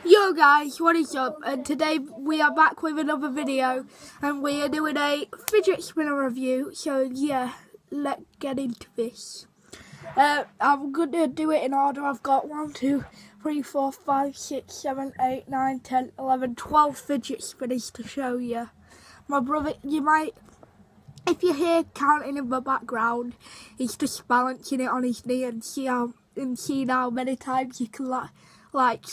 Yo guys, what is up? And today we are back with another video and we are doing a fidget spinner review. So yeah, let's get into this. I'm gonna do it in order. I've got 1, 2, 3, 4, 5, 6, 7, 8, 9, 10, 11, 12 fidget spinners to show you. My brother, you might, if you hear counting in the background, he's just balancing it on his knee and see how many times you can like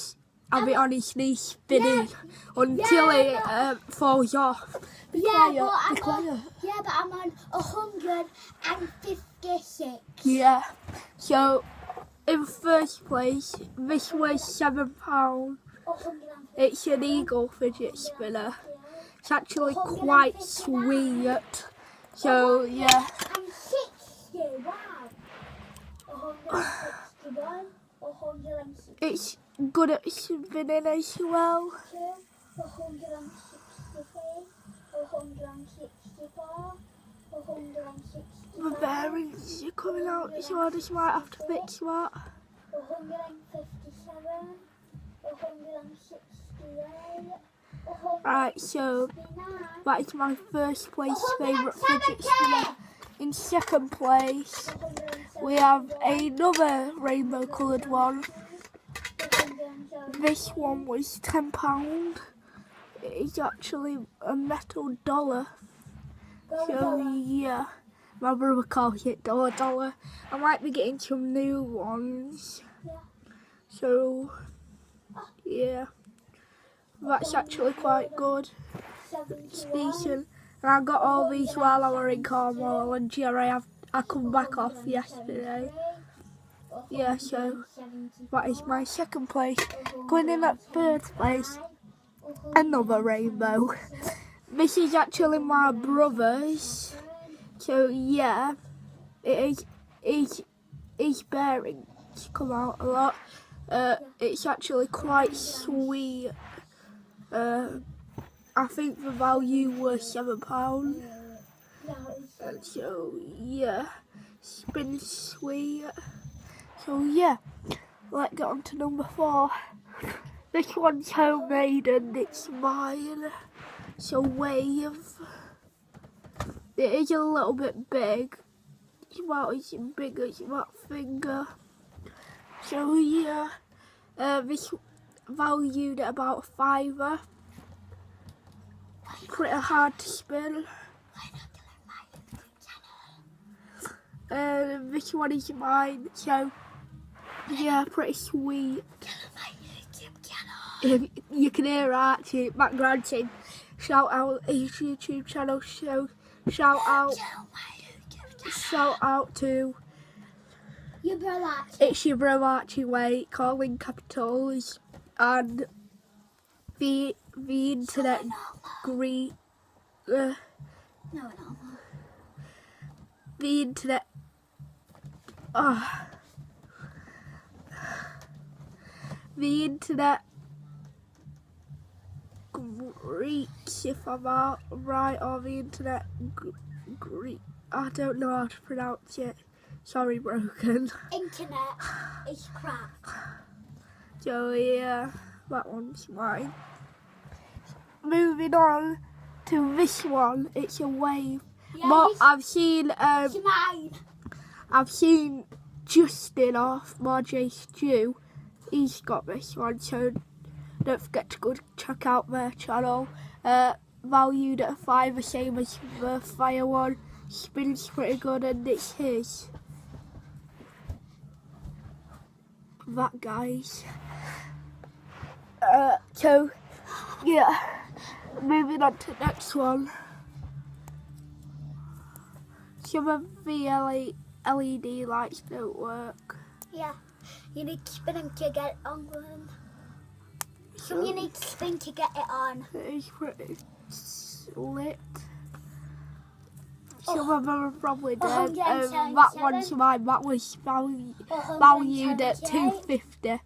have it on his knee spinning until it falls off. But I'm on 156. Yeah. So in first place, this weighs £7. It's an Eagle fidget spinner. It's actually quite sweet. So yeah. I'm 60. Wow. 161. 160. It's good at spinning as well. 163. 164. 165. The bearings are coming out, so I just might have to fix that. 157. 168. Right, so that is my first place favourite fidget spinner. In second place, we have another rainbow coloured one. This one was £10. It is actually a metal dollar. So yeah, my brother calls it dollar. I might be getting some new ones. So yeah, that's actually quite good. It's decent. And I got all these while I were in Cornwall and Jerry, I come back off yesterday. Yeah, so that is my second place. Going in at third place, another rainbow. This is actually my brother's. So yeah, his bearings come out a lot. It's actually quite sweet. I think the value was £7. And so yeah, it's been sweet. So yeah, let's get on to number 4. This one's homemade and it's mine. It's a wave. It is a little bit big. It's about as big as that finger. So yeah, this valued at about £5. Pretty hard to spin. This one is mine, so yeah, pretty sweet. You can hear Archie, background saying, shout out his YouTube channel, shout out to your bro Archie. It's your bro Archie Way, calling capitals, and the internet the internet the internet Greeks, if I'm out right, or the internet Greek. I don't know how to pronounce it. Sorry, broken. Internet is crap. So yeah, that one's mine. Moving on to this one, it's a wave. Yeah, but I've seen Justin off Marjay Stew. He's got this one, so don't forget to go check out their channel. Valued at £5, the same as the fire one. Spins pretty good, and it's his. That guys. So yeah, moving on to the next one. Some of the LED lights don't work. Yeah, you need to spin them to get it on. You need to spin to get it on. It's pretty lit. Some of them are probably dead. That one's mine. That was valued at £2.50.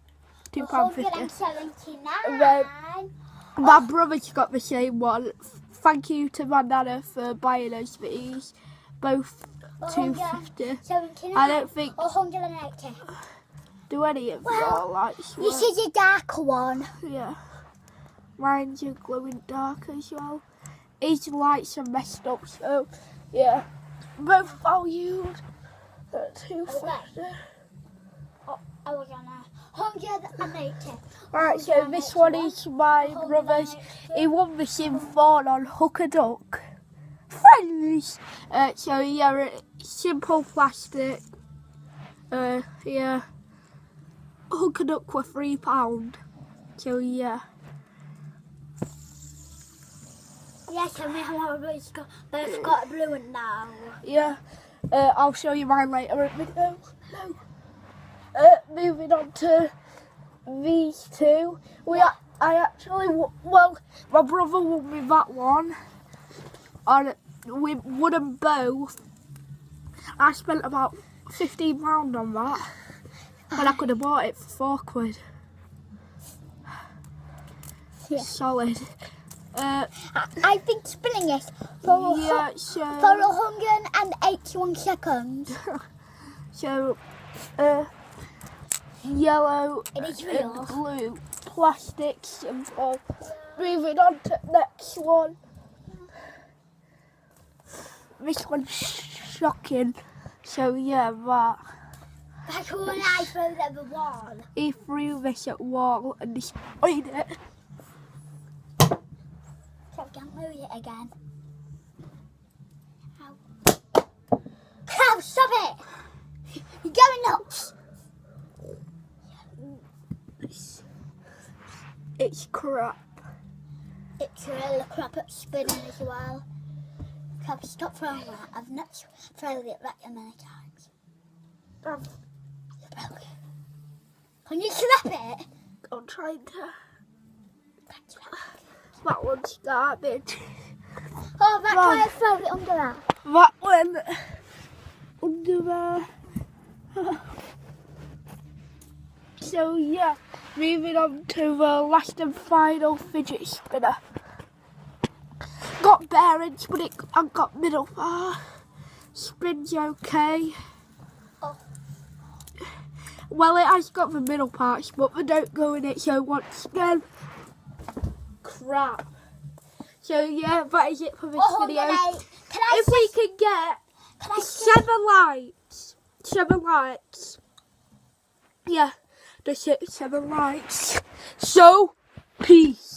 £2.50. My brother's got the same one. Thank you to my nana for buying us these. Both £2.50. I don't think. 180. Do any of your lights work? This is a darker one. Yeah. Mine's a glowing dark as well. His lights are messed up, so yeah. Both valued at $250. Oh, I was on 180. Right, so this one is my brother's. He won the Sim 4 on Hook a Duck. Friends! So yeah, simple plastic. Yeah. Hook a Duck for £3. So yeah. Yes, and we have both got a blue one now. Yeah. I'll show you mine later in the video. No. Moving on to these two. I actually, well, my brother won me that one. And we won them both. I spent about £15 on that. And I could have bought it for £4. Yeah. Solid. I've been spinning it for, Yeah, for 181 seconds. So, yellow It is and real. blue plastic simple. Moving on to the next one. This one's shocking. So yeah, that. That's when I threw it at the wall. He threw this at wall and destroyed it. So I can't move it again. Ow. Ow, stop it! You're going nuts! It's crap. It's really crap at spinning as well. Crap, stop throwing that. I've not thrown it that many times. You're broken. Can you slap it? I'm trying to. That one's garbage. Oh, that's Run. why I throw it under that. That one under there. So yeah, moving on to the last and final fidget spinner. Got bearings, but I got middle bar. Spins okay. Oh. Well, it has got the middle parts, but they don't go in it. So once again, crap. So yeah, that is it for this video. If we can get 7 likes, yeah, just hit 7 likes. So, peace.